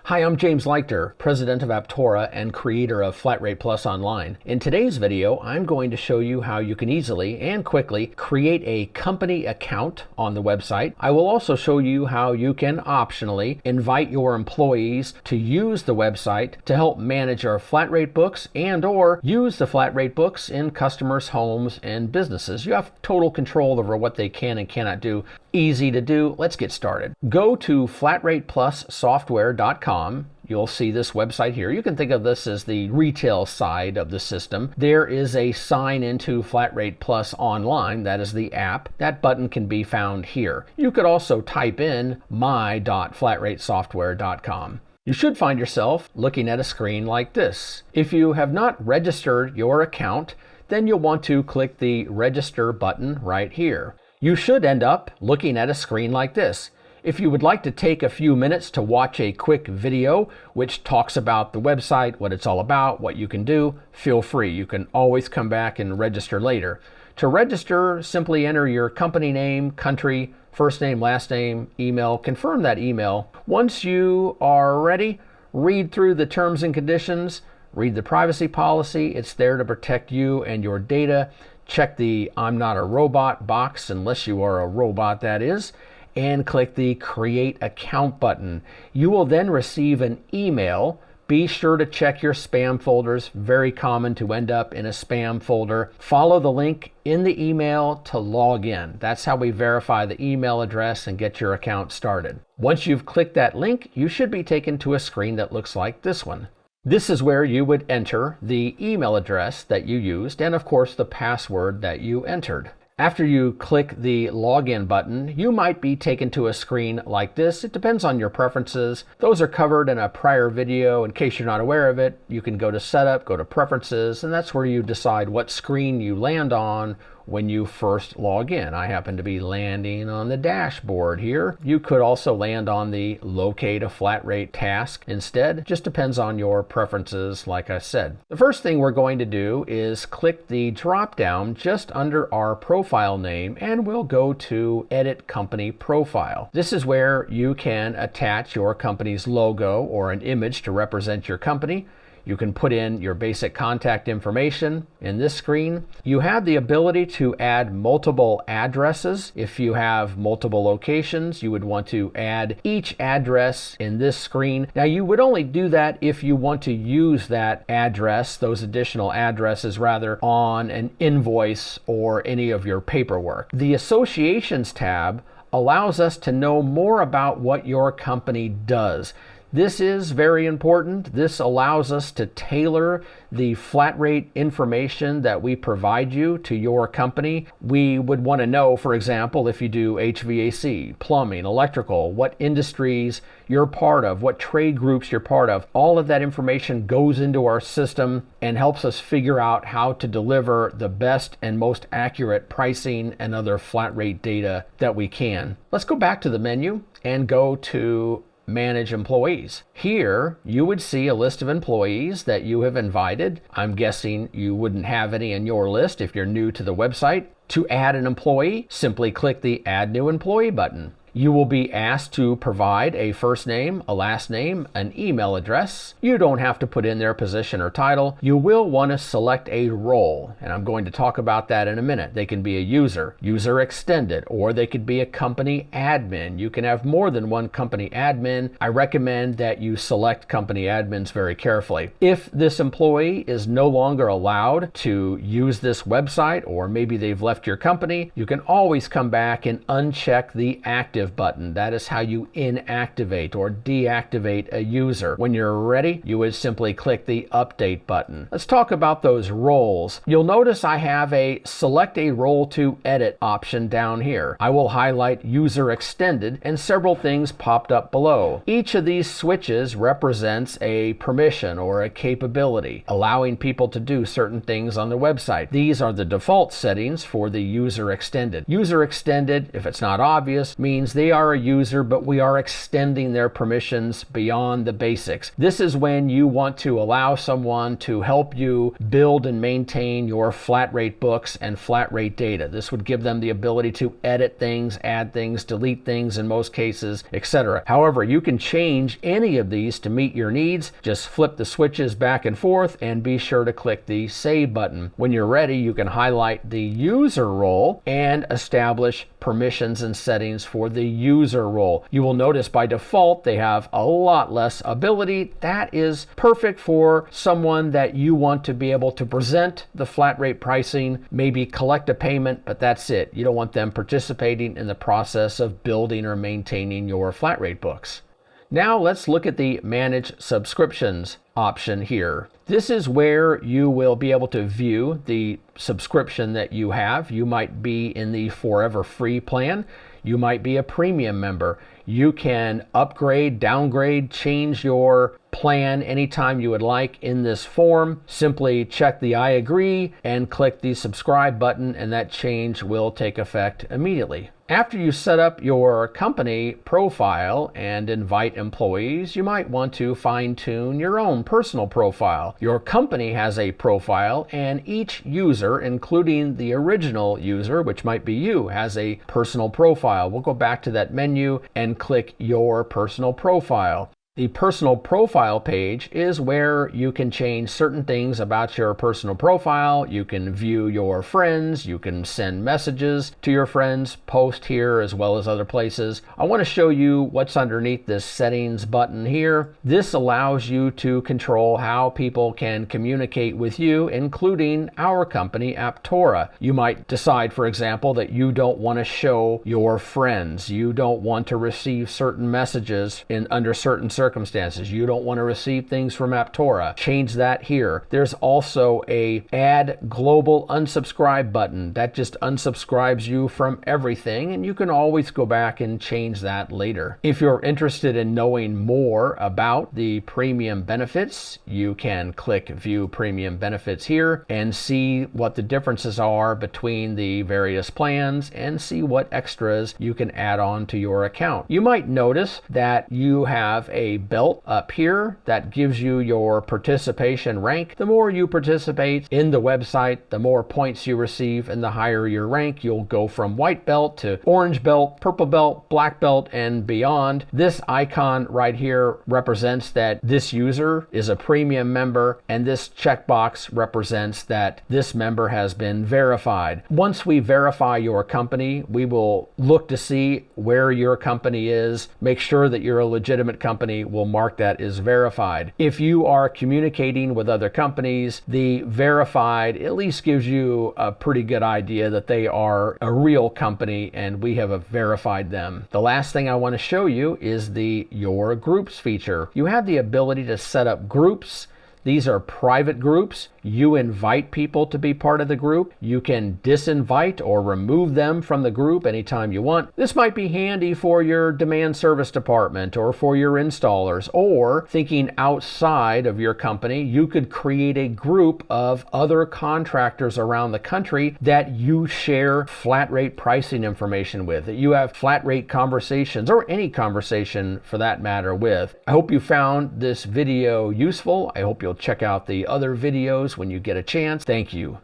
Hi, I'm James Leichter, president of Aptora and creator of Flat Rate Plus Online. In today's video, I'm going to show you how you can easily and quickly create a company account on the website. I will also show you how you can optionally invite your employees to use the website to help manage our flat rate books and/or use the flat rate books in customers' homes and businesses. You have total control over what they can and cannot do. Easy to do. Let's get started. Go to flatrateplussoftware.com. You'll see this website here. You can think of this as the retail side of the system. There is a sign into Flat Rate Plus Online. That is the app. That button can be found here. You could also type in my.flatratesoftware.com. You should find yourself looking at a screen like this. If you have not registered your account, then you'll want to click the register button right here. You should end up looking at a screen like this. If you would like to take a few minutes to watch a quick video which talks about the website, what it's all about, what you can do, feel free. You can always come back and register later. To register, simply enter your company name, country, first name, last name, email, confirm that email. Once you are ready, read through the terms and conditions, read the privacy policy. It's there to protect you and your data. Check the I'm not a robot box, unless you are a robot, that is, and click the Create Account button. You will then receive an email. Be sure to check your spam folders. Very common to end up in a spam folder. Follow the link in the email to log in. That's how we verify the email address and get your account started. Once you've clicked that link, you should be taken to a screen that looks like this one. This is where you would enter the email address that you used and, of course, the password that you entered. After you click the login button, you might be taken to a screen like this. It depends on your preferences. Those are covered in a prior video. In case you're not aware of it, you can go to Setup, go to Preferences, and that's where you decide what screen you land on when you first log in. I happen to be landing on the dashboard here. You could also land on the Locate a Flat Rate task instead. It just depends on your preferences, like I said. The first thing we're going to do is click the drop down just under our profile name, and we'll go to Edit Company Profile. This is where you can attach your company's logo or an image to represent your company. You can put in your basic contact information in this screen. You have the ability to add multiple addresses. If you have multiple locations, you would want to add each address in this screen. Now, you would only do that if you want to use that address, those additional addresses rather, on an invoice or any of your paperwork. The Associations tab allows us to know more about what your company does. This is very important. This allows us to tailor the flat rate information that we provide you to your company. We would want to know, for example, if you do HVAC, plumbing, electrical, what industries you're part of, what trade groups you're part of. All of that information goes into our system and helps us figure out how to deliver the best and most accurate pricing and other flat rate data that we can. Let's go back to the menu and go to Manage Employees. Here, you would see a list of employees that you have invited. I'm guessing you wouldn't have any in your list if you're new to the website. To add an employee, simply click the Add New Employee button. You will be asked to provide a first name, a last name, an email address. You don't have to put in their position or title. You will want to select a role, and I'm going to talk about that in a minute. They can be a user, user extended, or they could be a company admin. You can have more than one company admin. I recommend that you select company admins very carefully. If this employee is no longer allowed to use this website, or maybe they've left your company, you can always come back and uncheck the active button. That is how you inactivate or deactivate a user. When you're ready, you would simply click the Update button. Let's talk about those roles. You'll notice I have a Select a Role to Edit option down here. I will highlight User Extended, and several things popped up below. Each of these switches represents a permission or a capability, allowing people to do certain things on the website. These are the default settings for the User Extended. User Extended, if it's not obvious, means they are a user, but we are extending their permissions beyond the basics. This is when you want to allow someone to help you build and maintain your flat rate books and flat rate data. This would give them the ability to edit things, add things, delete things in most cases, etc. However, you can change any of these to meet your needs. Just flip the switches back and forth and be sure to click the Save button. When you're ready, you can highlight the user role and establish permissions and settings for the user role. You will notice by default they have a lot less ability. That is perfect for someone that you want to be able to present the flat rate pricing, maybe collect a payment, but that's it. You don't want them participating in the process of building or maintaining your flat rate books. Now let's look at the Manage Subscriptions option here. This is where you will be able to view the subscription that you have. You might be in the Forever Free plan. You might be a premium member. You can upgrade, downgrade, change your plan anytime you would like in this form. Simply check the I agree and click the subscribe button, and that change will take effect immediately. After you set up your company profile and invite employees, you might want to fine-tune your own personal profile. Your company has a profile, and each user, including the original user, which might be you, has a personal profile. We'll go back to that menu and click Your Personal Profile. The personal profile page is where you can change certain things about your personal profile. You can view your friends, you can send messages to your friends, post here as well as other places. I want to show you what's underneath this settings button here. This allows you to control how people can communicate with you, including our company, Aptora. You might decide, for example, that you don't want to show your friends. You don't want to receive certain messages under certain circumstances. You don't want to receive things from Aptora. Change that here. There's also a Add Global Unsubscribe button. That just unsubscribes you from everything, and you can always go back and change that later. If you're interested in knowing more about the premium benefits, you can click View Premium Benefits here and see what the differences are between the various plans and see what extras you can add on to your account. You might notice that you have a belt up here that gives you your participation rank. The more you participate in the website, the more points you receive, and the higher your rank. You'll go from white belt to orange belt, purple belt, black belt, and beyond. This icon right here represents that this user is a premium member, and this checkbox represents that this member has been verified. Once we verify your company, we will look to see where your company is, make sure that you're a legitimate company. Will mark that as verified. If you are communicating with other companies, the verified at least gives you a pretty good idea that they are a real company and we have verified them. The last thing I want to show you is the Your Groups feature. You have the ability to set up groups. These are private groups. You invite people to be part of the group. You can disinvite or remove them from the group anytime you want. This might be handy for your demand service department or for your installers, or thinking outside of your company, you could create a group of other contractors around the country that you share flat rate pricing information with, that you have flat rate conversations, or any conversation for that matter, with. I hope you found this video useful. I hope you'll check out the other videos when you get a chance. Thank you.